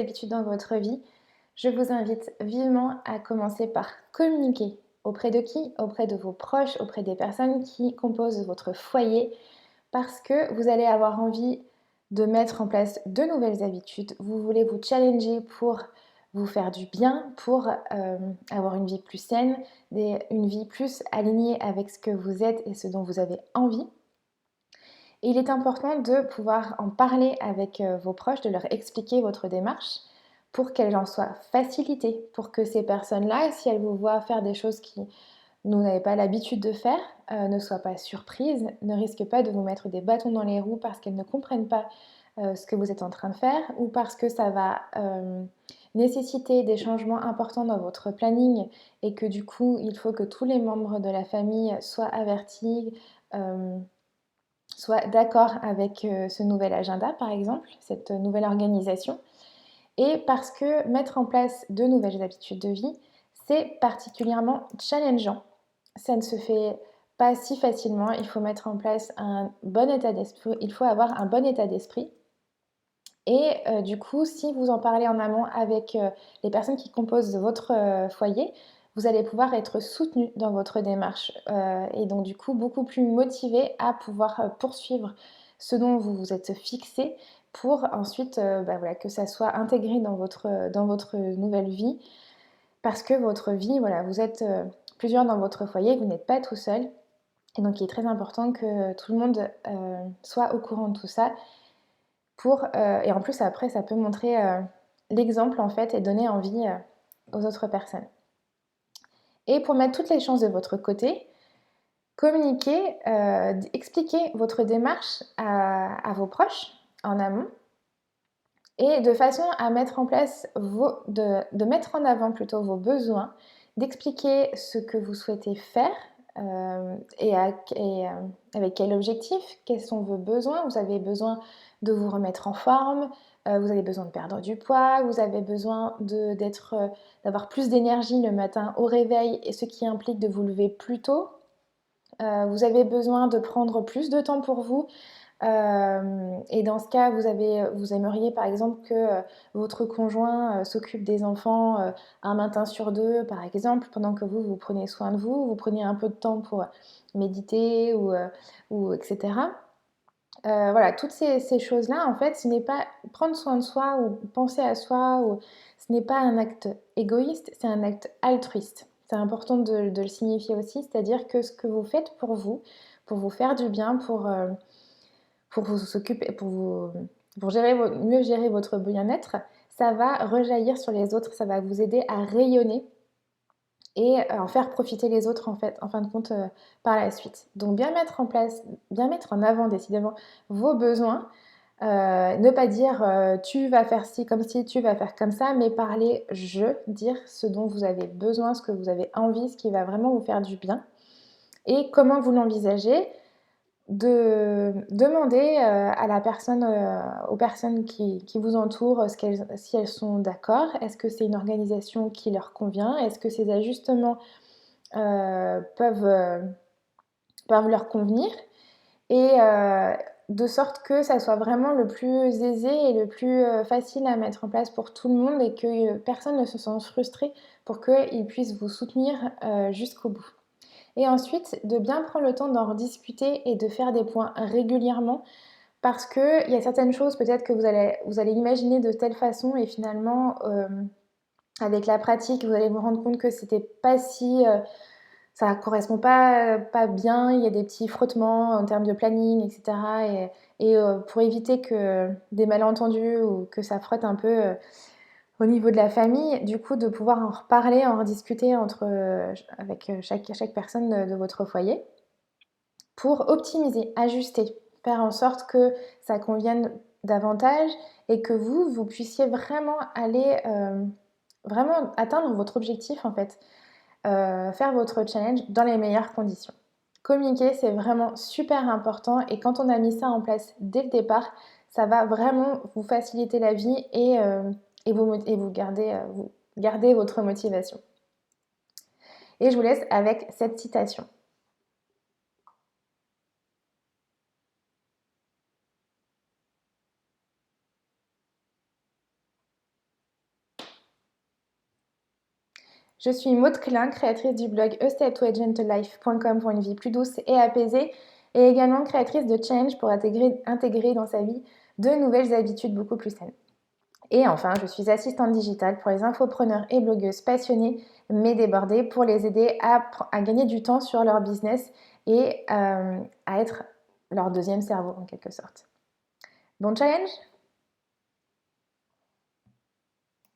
Habitudes dans votre vie, je vous invite vivement à commencer par communiquer. Auprès de qui? Auprès de vos proches, auprès des personnes qui composent votre foyer, parce que vous allez avoir envie de mettre en place de nouvelles habitudes. Vous voulez vous challenger pour vous faire du bien, pour avoir une vie plus saine, une vie plus alignée avec ce que vous êtes et ce dont vous avez envie. Et il est important de pouvoir en parler avec vos proches, de leur expliquer votre démarche pour qu'elle en soit facilitée, pour que ces personnes-là, si elles vous voient faire des choses qui vous n'avez pas l'habitude de faire, ne soient pas surprises, ne risquent pas de vous mettre des bâtons dans les roues parce qu'elles ne comprennent pas ce que vous êtes en train de faire ou parce que ça va nécessiter des changements importants dans votre planning et que du coup, il faut que tous les membres de la famille soient avertis, soient d'accord avec ce nouvel agenda, par exemple, cette nouvelle organisation. Et parce que mettre en place de nouvelles habitudes de vie, c'est particulièrement challengeant. Ça ne se fait pas si facilement. Il faut mettre en place un bon état d'esprit. Il faut avoir un bon état d'esprit. Et du coup, si vous en parlez en amont avec les personnes qui composent votre foyer, vous allez pouvoir être soutenu dans votre démarche et donc du coup beaucoup plus motivé à pouvoir poursuivre ce dont vous vous êtes fixé pour ensuite voilà, que ça soit intégré dans votre nouvelle vie parce que votre vie, voilà, vous êtes plusieurs dans votre foyer, vous n'êtes pas tout seul et donc il est très important que tout le monde soit au courant de tout ça et en plus après ça peut montrer l'exemple en fait et donner envie aux autres personnes. Et pour mettre toutes les chances de votre côté, communiquez, expliquez votre démarche à vos proches en amont et de façon à mettre en place de mettre en avant plutôt vos besoins, d'expliquer ce que vous souhaitez faire et avec quel objectif, quels sont vos besoins. Vous avez besoin de vous remettre en forme, vous avez besoin de perdre du poids, vous avez besoin d'avoir plus d'énergie le matin au réveil et ce qui implique de vous lever plus tôt. Vous avez besoin de prendre plus de temps pour vous. Et dans ce cas, vous aimeriez par exemple que votre conjoint s'occupe des enfants un matin sur deux, par exemple, pendant que vous prenez soin de vous, vous prenez un peu de temps pour méditer ou etc. Voilà, toutes ces choses-là, en fait, ce n'est pas prendre soin de soi ou penser à soi, ce n'est pas un acte égoïste, c'est un acte altruiste. C'est important de le signifier aussi, c'est-à-dire que ce que vous faites pour vous faire du bien, pour vous occuper, pour mieux gérer votre bien-être, ça va rejaillir sur les autres, ça va vous aider à rayonner et en faire profiter les autres en fin de compte par la suite. Donc bien mettre en place, bien mettre en avant décidément vos besoins, ne pas dire tu vas faire ci comme ci, tu vas faire comme ça, mais parler dire ce dont vous avez besoin, ce que vous avez envie, ce qui va vraiment vous faire du bien et comment vous l'envisagez, de demander à la personne, aux personnes qui vous entourent si elles sont d'accord. Est-ce que c'est une organisation qui leur convient? Est-ce que ces ajustements peuvent leur convenir? Et de sorte que ça soit vraiment le plus aisé et le plus facile à mettre en place pour tout le monde et que personne ne se sente frustré pour qu'ils puissent vous soutenir jusqu'au bout. Et ensuite, de bien prendre le temps d'en rediscuter et de faire des points régulièrement parce qu'il y a certaines choses peut-être que vous allez imaginer de telle façon et finalement, avec la pratique, vous allez vous rendre compte que c'était pas si... ça correspond pas bien, il y a des petits frottements en termes de planning, etc. Et pour éviter que des malentendus ou que ça frotte un peu au niveau de la famille, du coup de pouvoir en reparler, en rediscuter avec chaque personne de votre foyer pour optimiser, ajuster, faire en sorte que ça convienne davantage et que vous puissiez vraiment aller vraiment atteindre votre objectif en fait, faire votre challenge dans les meilleures conditions. Communiquer, c'est vraiment super important et quand on a mis ça en place dès le départ, ça va vraiment vous faciliter la vie et vous gardez votre motivation. Et je vous laisse avec cette citation. Je suis Maud Klein, créatrice du blog asteptoagentlife.com pour une vie plus douce et apaisée, et également créatrice de challenge pour intégrer dans sa vie de nouvelles habitudes beaucoup plus saines. Et enfin, je suis assistante digitale pour les infopreneurs et blogueuses passionnées mais débordées pour les aider à gagner du temps sur leur business et à être leur deuxième cerveau en quelque sorte. Bon challenge!